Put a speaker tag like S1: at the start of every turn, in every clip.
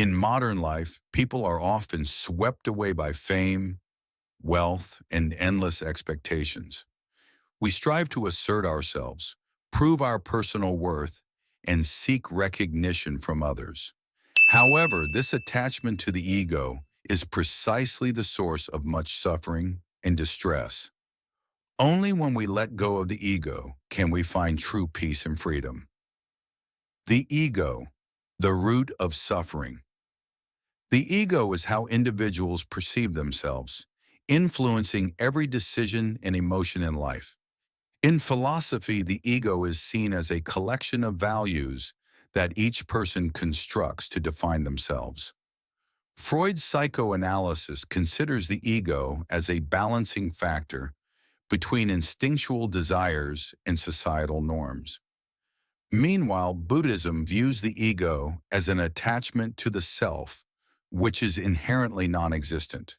S1: In modern life, people are often swept away by fame, wealth, and endless expectations. We strive to assert ourselves, prove our personal worth, and seek recognition from others. However, this attachment to the ego is precisely the source of much suffering and distress. Only when we let go of the ego can we find true peace and freedom. The ego, the root of suffering. The ego is how individuals perceive themselves, influencing every decision and emotion in life. In philosophy, the ego is seen as a collection of values that each person constructs to define themselves. Freud's psychoanalysis considers the ego as a balancing factor between instinctual desires and societal norms. Meanwhile, Buddhism views the ego as an attachment to the self, which is inherently non-existent,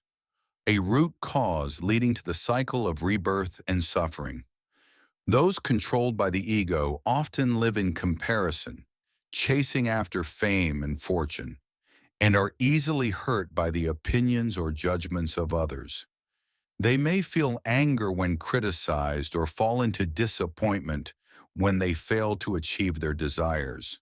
S1: a root cause leading to the cycle of rebirth and suffering. Those controlled by the ego often live in comparison, chasing after fame and fortune, and are easily hurt by the opinions or judgments of others. They may feel anger when criticized or fall into disappointment when they fail to achieve their desires.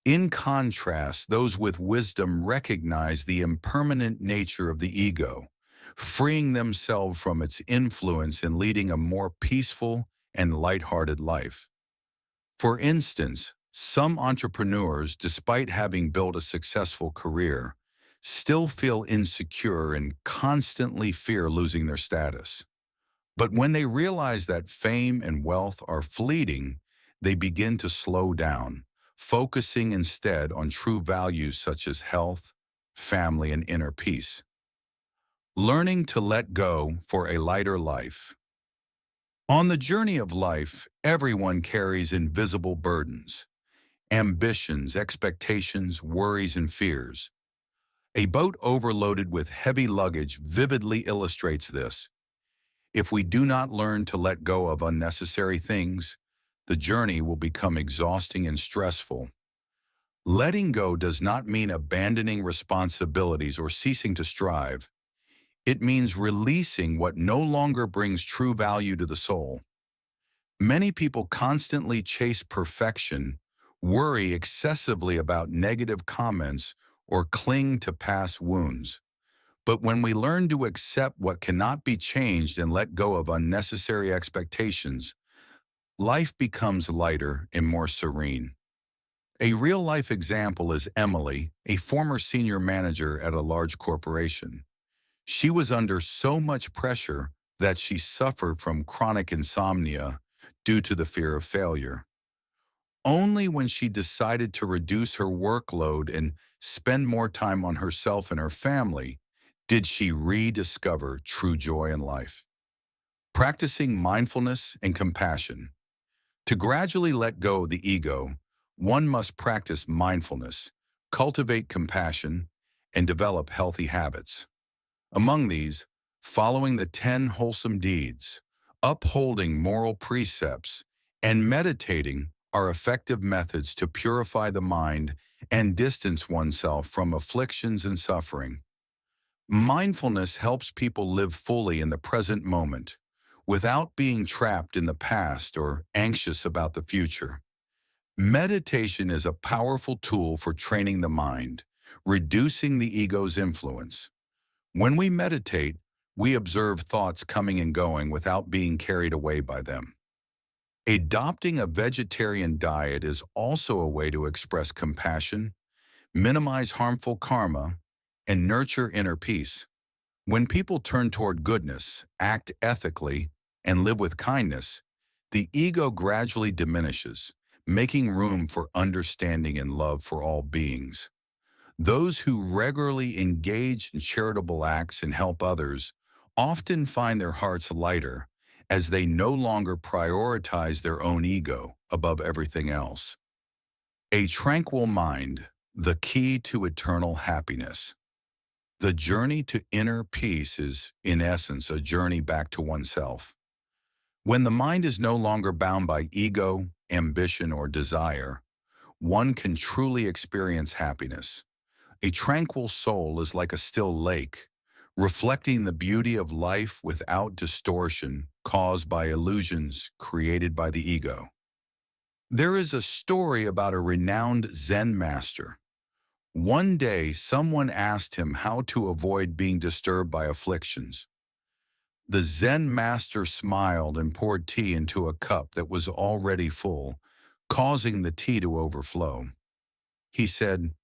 S1: In contrast, those with wisdom recognize the impermanent nature of the ego, freeing themselves from its influence and leading a more peaceful and lighthearted life. For instance, some entrepreneurs, despite having built a successful career, still feel insecure and constantly fear losing their status. But when they realize that fame and wealth are fleeting, they begin to slow down, focusing instead on true values such as health, family, and inner peace. Learning to let go for a lighter life. On the journey of life, everyone carries invisible burdens, ambitions, expectations, worries, and fears. A boat overloaded with heavy luggage vividly illustrates this. If we do not learn to let go of unnecessary things, the journey will become exhausting and stressful. Letting go does not mean abandoning responsibilities or ceasing to strive. It means releasing what no longer brings true value to the soul. Many people constantly chase perfection, worry excessively about negative comments, or cling to past wounds. But when we learn to accept what cannot be changed and let go of unnecessary expectations, life becomes lighter and more serene. A real-life example is Emily, a former senior manager at a large corporation. She was under so much pressure that she suffered from chronic insomnia due to the fear of failure. Only when she decided to reduce her workload and spend more time on herself and her family did she rediscover true joy in life. Practicing mindfulness and compassion. To gradually let go of the ego, one must practice mindfulness, cultivate compassion, and develop healthy habits. Among these, following the 10 wholesome deeds, upholding moral precepts, and meditating are effective methods to purify the mind and distance oneself from afflictions and suffering. Mindfulness helps people live fully in the present moment, without being trapped in the past or anxious about the future. Meditation is a powerful tool for training the mind, reducing the ego's influence. When we meditate, we observe thoughts coming and going without being carried away by them. Adopting a vegetarian diet is also a way to express compassion, minimize harmful karma, and nurture inner peace. When people turn toward goodness, act ethically, and live with kindness, the ego gradually diminishes, making room for understanding and love for all beings. Those who regularly engage in charitable acts and help others often find their hearts lighter as they no longer prioritize their own ego above everything else. A tranquil mind, the key to eternal happiness. The journey to inner peace is, in essence, a journey back to oneself. When the mind is no longer bound by ego, ambition, or desire, one can truly experience happiness. A tranquil soul is like a still lake, reflecting the beauty of life without distortion caused by illusions created by the ego. There is a story about a renowned Zen master. One day, someone asked him how to avoid being disturbed by afflictions. The Zen master smiled and poured tea into a cup that was already full, causing the tea to overflow. He said,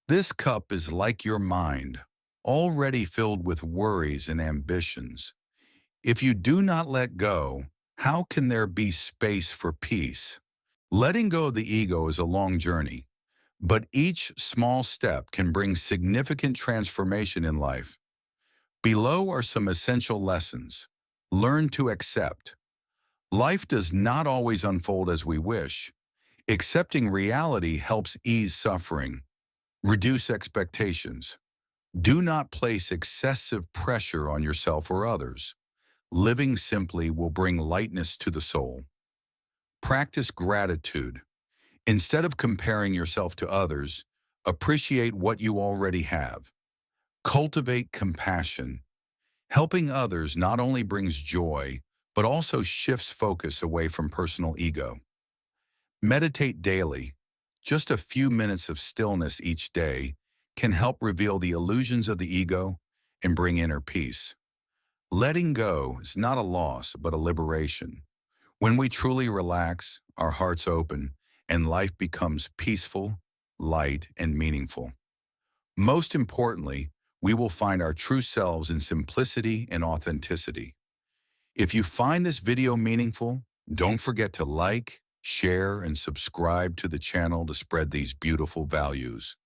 S1: "This cup is like your mind, already filled with worries and ambitions. If you do not let go, how can there be space for peace?" Letting go of the ego is a long journey, but each small step can bring significant transformation in life. Below are some essential lessons. Learn to accept. Life does not always unfold as we wish. Accepting reality helps ease suffering. Reduce expectations. Do not place excessive pressure on yourself or others. Living simply will bring lightness to the soul. Practice gratitude. Instead of comparing yourself to others, appreciate what you already have. Cultivate compassion. Helping others not only brings joy, but also shifts focus away from personal ego. Meditate daily. Just a few minutes of stillness each day can help reveal the illusions of the ego and bring inner peace. Letting go is not a loss, but a liberation. When we truly relax, our hearts open, and life becomes peaceful, light, and meaningful. Most importantly, we will find our true selves in simplicity and authenticity. If you find this video meaningful, don't forget to like, share, and subscribe to the channel to spread these beautiful values.